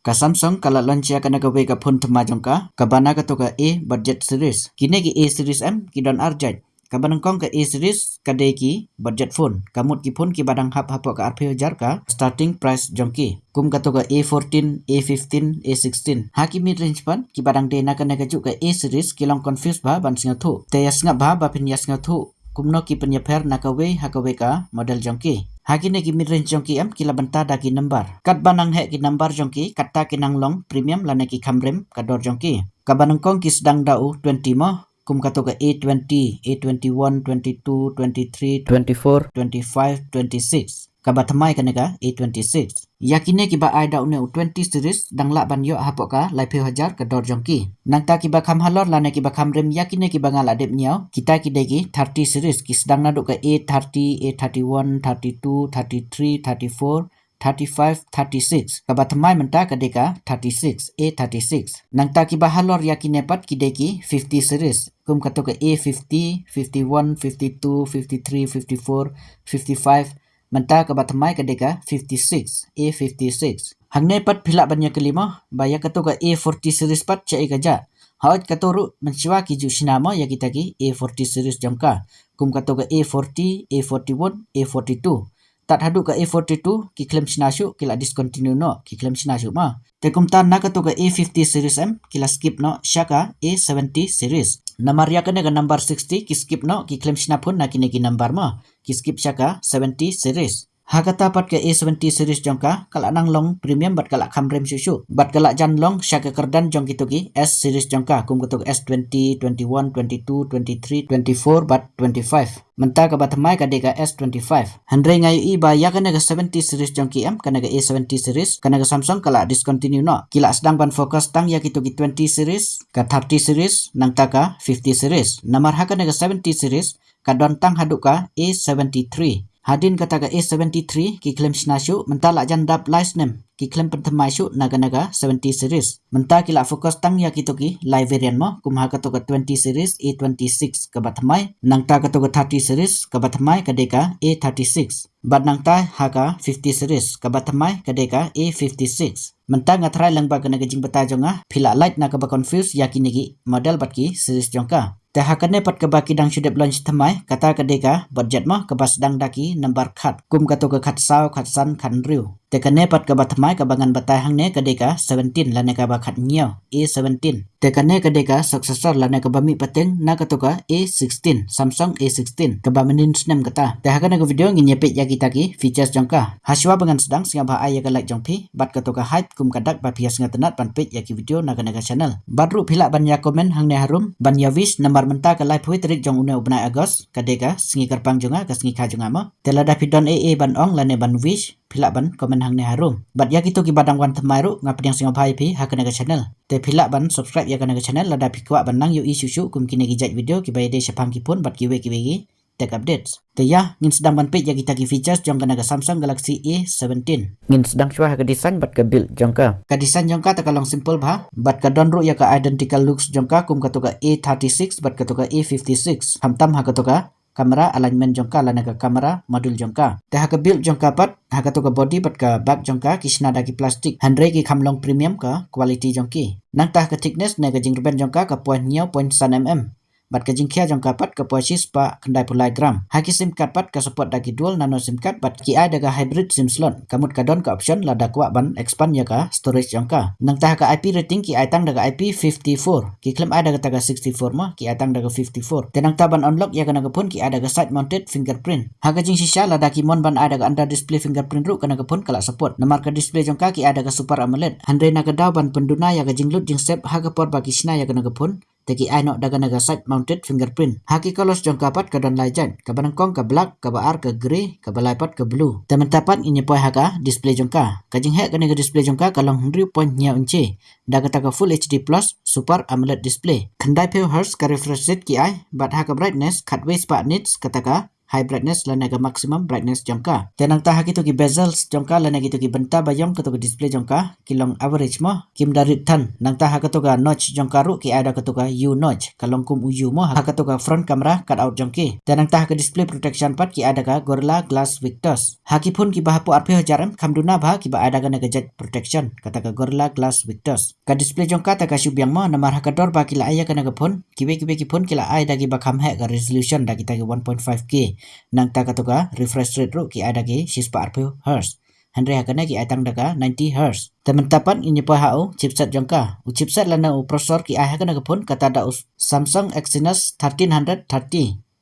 Ka Samsung kala launch ya kana ka we ka phone thama jongka ka bana ka to ka A budget series. Kine ki A series M ki don arjat. Ka banang kong ka A series ka de ki budget phone. Kamut ki phone ki badang hap hapo ka Rp1000 ka starting price jongki. Kum ka to ka A14, A15, A16. Ha ki mid range pan ki badang de na kana ka ju ka A series ki long confuse ba ban singa thu. Te yasnga ba pin yasnga thu. Kumno ki penyeper nakawe hakawe ka model jongki. Hagine ki mid range jongki am kila banta da ki number. Kat banang he ki number jongki katta ki nang long premium lana ki kamrem kador jongki. Ka banang kong ki sedang dau 20 mo. Kum kato ka A20, A21, 22, 23, 24, 25, 26. Kabatamay ka naga A26. Yakine ki ba ay daw ne 20 series dang la ban yo hapo ka Rp1000 ka dor jongki. Nang ta ki ba kam halor lana ki ba kam rem yakine ki ba ngala dep nyaw kita ki degi 30 series ki sedang nadu ka A30, A31, 32, 33, 34, 35, 36. Kabatamay menta ka deka 36, A36. Nang ta ki ba halor yakine pat ki degi 50 series. Kum kato ka A50, 51, 52, 53, 54, 55. Menta ka batamay ka deka 56, A56. Hangne pat pila banya kelima, baya kato ka A40 series pat cai kaja. Hawat katoro mensiwa ki ju sinama ya kita ki A40 series jongka. Kum kato ka A40, A41, A42. Tat hadu ka A42 ki claim sinasyu kila discontinue no ki claim sinasyu ma. Tekum tan na kato ka A50 series M kila skip no syaka A70 series. Namar ya kena ka number 60 ki skip no ki claim sinapun na kini ki number ma ki skip syaka 70 series. Hakata pat ke A70 series jongka kala nang long premium bat kala kamrem susu bat kala jan long syaka kerdan jong kitu ki S series jongka kum kutuk S20, 21, 22, 23, 24 bat 25. Menta ka batamay ka deka S25. Handre ngayo iba ya kana ka 70 series jongki M kana ka A70 series kana ka Samsung kala discontinue no. Kila sedang ban fokus tang ya kitu ki 20 series ka 30 series nang ta ka 50 series. Namar ha kana ka 70 series ka don tang hadu ka A73. Hadin kata ka A73 ki claim sinasyu mentala jan dap license ki claim pertama isu naga 70 series. Menta kila fokus tang ya kitu ki live variant mo kumha ka to ka 20 series A26 ka batamay nang ta ka to ka 30 series ka batamay ka deka A36. Bad nang ta ha ka 50 series ka batamay ka deka A56. Menta nga try lang ba ka nagajing batajo nga pila light na ka ba confuse ya kinigi model bat ki series jongka. Tahakane pat ka baki dang syudep launch tamay kata ka deka budget mo ka bas dang daki number cut kum ka to ka kat saw kat san kan riu. Tekane pat ka batamay ka bangan batay hang ne ka deka 17 lane ka ba kat nyaw A17. Tekane ka deka successor lane ka bami pateng na ka to ka A16 Samsung A16 ka ba manin snem kata. Tahakane ka video nginyepit ya kita ki features jongka. Haswa bangan sedang singa ba ay ka like jongpi bat ka to ka hype kum kadak ba pias nga tenat pan page ya ki video naga channel. Badru pila ban ya komen hang ne harum ban ya wish number menta ka live hui terik jong une ubnai agos ka deka singi karpang jonga ka singi ka jonga mo. Tela da pidon AA ban ong lane ban wish pila ban komen hang ne harum. Bat ya kitu ki badang wan temairu ngap yang singa bhai pi ha kana channel. Te pila ban subscribe ya kana channel lada pikwa ban nang yu isu kum kini ki jat video ki bayade syapang ki pun bat ki we ki tech updates. Te ya ngin sedang ban page ya kita ki features jong kana Samsung Galaxy A17. Ngin sedang syuah ka design bat ka build jongka. Ka design jongka ta kalong simple bah. Bat ka donru ya ka identical looks jongka kum ka to ka A36 bat ka to ka A56. Hamtam ha ka to ka kamera alignment jongka lana ka kamera modul jongka. Te ha ka build jongka pat ha ka to ka body bat ka back jongka kisna da ki plastic. Handre ki kamlong premium ka quality jongki. Nang ta ka thickness ne ka jingruben jongka ka 0.9 mm. Bat ka jingkia jongka pat ka poisis pa kendai pulai gram. Haki sim card pat ka support dagi dual nano sim card bat ki ai daga hybrid sim slot. Kamut ka don ka option la da kwa ban expand ya ka storage jongka. Nang ta ka IP rating ki ai tang daga IP54. Ki claim ai daga taga 64 mo ki ai tang daga 54. Tenang ta ban unlock ya kana pun ki ai daga side mounted fingerprint. Haka jing sisya la da ki mon ban ai daga under display fingerprint ru kana pun kala support. Namar ka display jongka ki ai daga super AMOLED. Handai naga daw ban penduna ya ga jing lut jing step haka por bagi sina ya kana pun. Teki ai nok daga naga side mounted fingerprint. Haki kolos jong kapat ka don lajan. Ka banangkong ka black, ka baar ka grey, ka balaipat ka blue. Temen tapat inye poi haka display jong ka. Ka jing hek ka naga display jong ka kalong 1.9 inci. Daga taka full HD plus super AMOLED display. Kendai peu hertz ka refresh rate ki ai. Bat haka brightness cut waste pa nits kataka high brightness lana ka maximum brightness jongka. Tenang ta haki to ki bezels jongka lana gitu ki benta bayong to display jongka kilong average mo kim dari tan nang ta haka to ka notch jongka ru ki ada ka to ka u notch kalong kum u mo haka to ka front camera cut out jongki. Tenang ta haka display protection pat ki ada ka Gorilla Glass Victus. Haki pun ki bahapu RP hajaram kamduna bah ki ba ada ka naga jet protection kata ka Gorilla Glass Victus. Ka display jongka ta ka syubyang mo namar haka dor ba kila aya ka naga pun kiwe ki pun kila ay dagi ba kamhe ka resolution dagi ta 1.5K nang ta ka to ka refresh rate ru ki ada ki 640 Hz. Handre hakana ki atang daga 90 Hz. Teman-teman ini pa hao chipset jongka. U chipset lana u processor ki ay hakana ka pun kata da Samsung Exynos 1330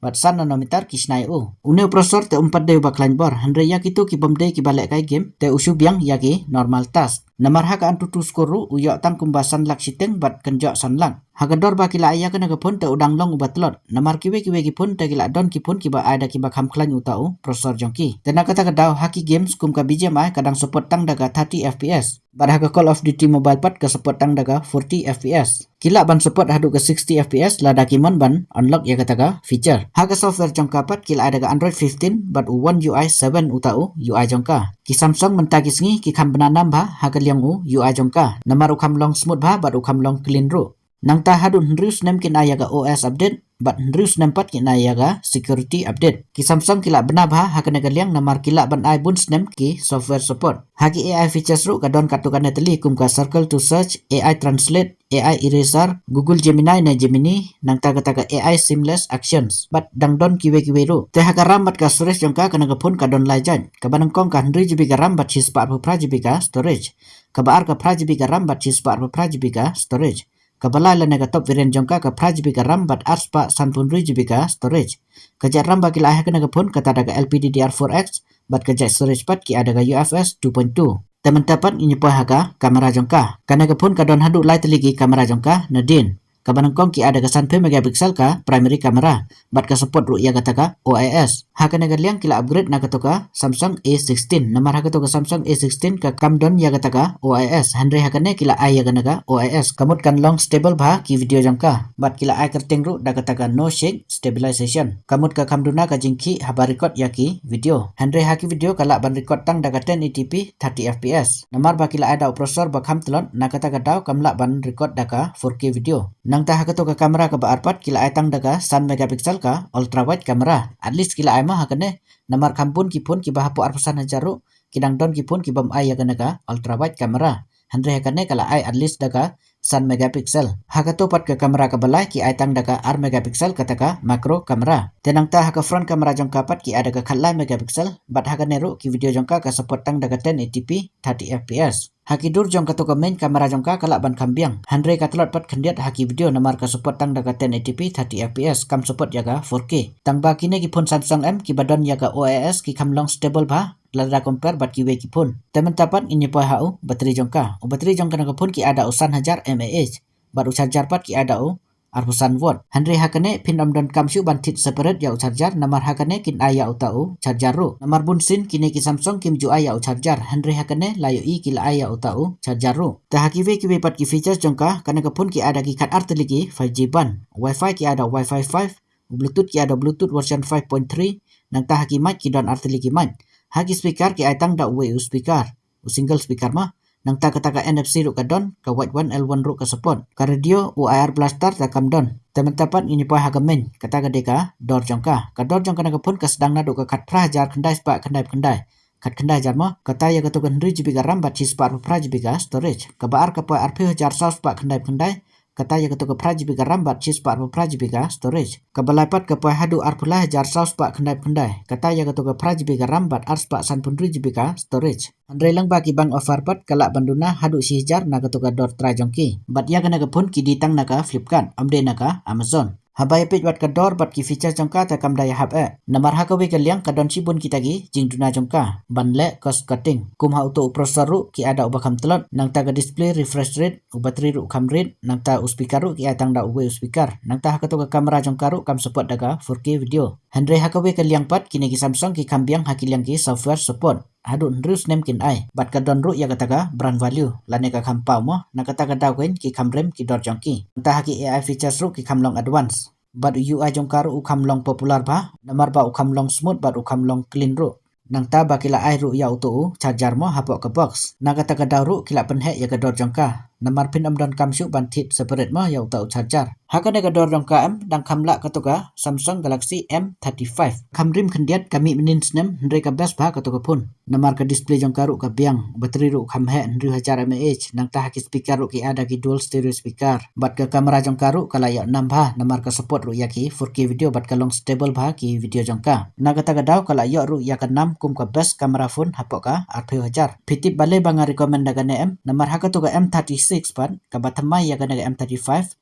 bat 1 nanometer kisnai u. Une processor te 4 de baklan bor. Handre ya kitu ki bomde ki balik kai game te usubyang ya ki normal task. Namar haka antutu skoru uyok tang kumbasan lak siteng bat kenjok sanlang. Hagador ba kila aya kana gapun te udang long ubat lot. Namar kiwe ki pun te kila don ki pun ki ba ada ki ba khamklan utau prosesor jongki. Tena kata kadau haki games kum ka BGMI kadang support tang daga 30 fps. Bar haka Call of Duty Mobile pat ka support tang daga 40 fps. Kila ban support hadu ke 60 fps lada kimon ban unlock ya kata ka feature. Haka software jongka pat kila ada ka Android 15 bat One UI 7 utau UI jongka. Ki Samsung mentagi sengi ki kham bananam ba haka liang u UI jongka. Namar ukham long smooth ba bat ukham long clean ru. Nang ta hadun hendrius nem kin ayaga OS update bat hendrius nem pat kin ayaga security update. Ki Samsung kila bena bah hakana galiang namar kila ban ai bun nem ki software support. Haki AI features ru kadon katukan neteli kum ka circle to search, AI translate, AI eraser, Google Gemini na Gemini nang ta kata AI seamless actions. Bat dangdon kiwe ru. Te haka ram bat ka storage jongka kana gapun kadon lajan. Kabanang kong ka 100 GB ka ram bat 4 GB ka storage. Kabaar ka 4 GB ka ram bat 4 GB ka storage. Kabala la naga top variant jongka ka 5 GB ka RAM bat arspa 10 GB ka storage. Kajat RAM bagi lahir ka naga pun kata daga LPDDR4X bat kajat storage pat ki ada ga UFS 2.2. Teman-teman ini pun haka kamera jongka. Kanaga pun kadon hadu lai teligi kamera jongka nadin. Kabanang kong ki ada ka 10 megapixel ka primary camera bat ka support ru ya kata ka OIS. Haka naga liang kila upgrade na kata ka Samsung A16. Namar haka to ka Samsung A16 ka kamdon ya kata ka OIS. Handre haka ne kila ay ya naga OIS. Kamut kan long stable ba ki video jongka. Bat kila ay kerting ru da kata ka no shake stabilization. Kamut ka kamduna ka jingki haba record ya ki video. Handre haki video kala ban record tang daga 1080p 30 fps. Namar ba kila ada processor ba kam telon na kata ka daw kamla ban record daka 4K video. Nang ta haka to ka kamera ka baarpat kila ay tang daga 1 megapixel ka ultra wide kamera. At least kila ay ma hakane namar kampun ki pun ki bahapu arpasan hajaru kidang don ki pun ki bam ay yaga naga ultra wide kamera. Handre hakane kala ay at least daga 1 megapixel. Haka to pat ka kamera ka balai ki ay tang daga 4 megapixel kata ka macro kamera. Tenang ta haka front kamera jongka pat ki ada ka khalai megapixel bat haka neru ki video jongka ka support tang daga 1080p 30 fps. Haki dur jongka to ka main kamera jongka kala ban kambiang. Handre ka telot pat kendiat haki video namar ka support tang daga 1080p 30 fps kam support yaga 4K. Tang ba kine ki phone Samsung M ki badon yaga OIS ki kam long stable ba lada compare bat ki we ki phone. Teman-teman ini pa hau bateri jongka. O bateri jongka na ka phone ki ada usan 1000 mAh. Bat u charger pat ki ada u arpusan watt. Handre hakane pin amdon kamsyu bantit separate ya u charger namar hakane kin aya utau charger ru. Namar bunsin kine ki Samsung kim ju aya u charger. Handre hakane layo i kila aya utau charger ru. Ta hakiwe kiwe pat ki features jongka kana ka phone ki ada ki kat arteligi 5G ban. Wi-Fi ki ada Wi-Fi 5. Bluetooth ki ada Bluetooth version 5.3. Nang ta haki mic ki don arteligi mic. Haki speaker ki aitang da u speaker. U single speaker ma. Nang ta kata NFC ru ka don ka white one L1 ru ka support. Ka radio u IR blaster ta kam don. Teman-teman ini pa haga main kata ka deka door jongka. Ka door jongka na ka pun ka sedang nadu ka kat prajar kendai spa kendai. Kat kendai jar mo kata ya ka to kan 100 GB ka RAM bat 4 GB ka storage. Ka baar ka pa RP jar saus pa kendai. Kata ya ketuk ke GB ka RAM bat 4 GB ka storage. Ka balaipat ka pa hadu arpula jar saus pa kendai. Kata ya ketuk ke GB ka RAM bat ars pa 10 GB ka storage. Andre lang bagi bang offer pat kala banduna hadu si jar na ketuk ka dor try jongki. Bat ya kana ka pun ki ditang na ka Flipkart, amde na ka Amazon. Habai page bat ka dor bat ki feature jongka ta kam daya hab namar ha ka we ka liang ka don sibun kita gi jing duna jongka banle cost cutting kum ha auto processor ru ki ada ubakam telot nang ta ka display refresh rate u battery ru kam rate nang ta speaker ru ki atang da u speaker nang ta ha ka to ka kamera jongka ru kam support daga 4K video. Handre ha ka we ka liang pat kini ki Samsung ki kambiang ha ki liang ki software support. Hadun rus nem kin ai bat ka don ru ya kata ka brand value lane ka kampau mo na kata ka dawin ki kamrem ki dor jongki ta haki AI features ru ki kamlong advance Bat UI jongkaru ukam long popular ba, namar ba ukam long smooth bat ukam long clean ru. Nang ta ba kila ai ru ya utu charger mo hapok ke box. Naga ta kadau ru kila penhe ya kador jongka. Namar pin don kam syuk ban tit separate mo ya utu charger. Haka ne kador jongka dang kamla katuka Samsung Galaxy M35. Kamrim kendiat kami menin snem ndre ka best ba katuka pun. Namar ka display jongka ru ka biang bateri ru kamhe 1000 mAh. Nang ta haki speaker ru ki ada ki dual stereo speaker. Bat ke kamera jongka ru kala ya 6 ba namar ka support ru ya ki 4K video bat ka long stable ba ki video jongka. Naga ta kadau kala ya ru ya ka 6 kum ka best kamera phone hapok ka 8000. Pitip bale banga recommend daga ne namar haka to ka M36 pan ka batamai ya ka daga M35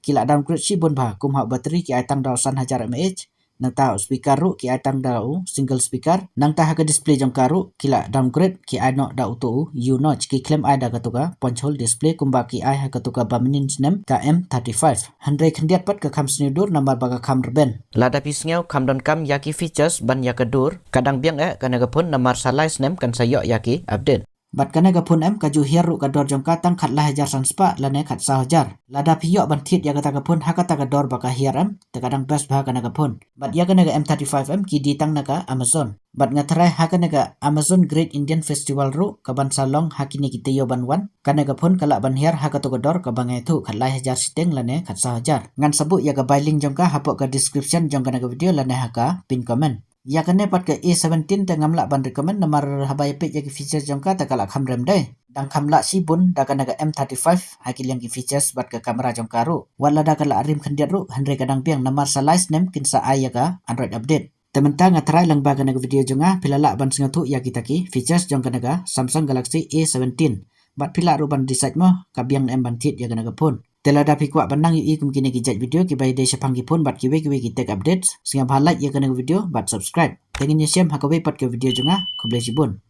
kila downgrade si bun ba kum ha bateri ki aitang dau 1000 mAh nang ta speaker ru ki aitang dau single speaker nang ta haka display jong karu kila downgrade ki ai no da utu u notch ki claim ai daga to ka punch hole display kum ba ki ai haka to ka baminin snem ka M35 handai kendiat pat ka kam snidur namar baga kam reben lada pisngeu kam don kam yaki features ban ya kedur kadang biang kana pun namar salai snem kan sayo yaki update. Bat kana gapun kaju hiaru kador jongka tang khat lah hajar sanspa lane khat sa hajar. Lada piyok bantit ya kata gapun haka ta kador baka hiar tekadang best bah kana gapun. Bat ya kana M35 ki di tang naga Amazon. Bat ngatrai haka naga Amazon Great Indian Festival ru kaban salong hakini kita yo banwan kana gapun kala ban hiar haka to kador kabangai tu khat lah hajar siteng lane khat sa hajar. Ngan sabuk ya ga bailing jongka hapok ka description jong kana video lane haka pin comment. Ya kene pat ke A17 tengam lak ban recommend namar habai pet yaki features jongka takala kham rem dai dang kham lak si bun daga naga M35 hakil yang ki features bat ke kamera jongka ru wala daga lak rim khendiat ru handre kadang piang namar salais nem kinsa ai yaga Android update tementang ngatrai lang baga naga video jonga pilala ban singatu ya kita ki features jongka naga Samsung Galaxy A17 bat pila ru ban decide mo kabiang em ban tit yaga naga pun telada pikwa bandang yu kum kini ki jat video ki bai de shapang ki pun bat ki we ki take updates singa bhalai ya kana video bat subscribe tengin nyesem hakawe pat ke video jonga kublesi bun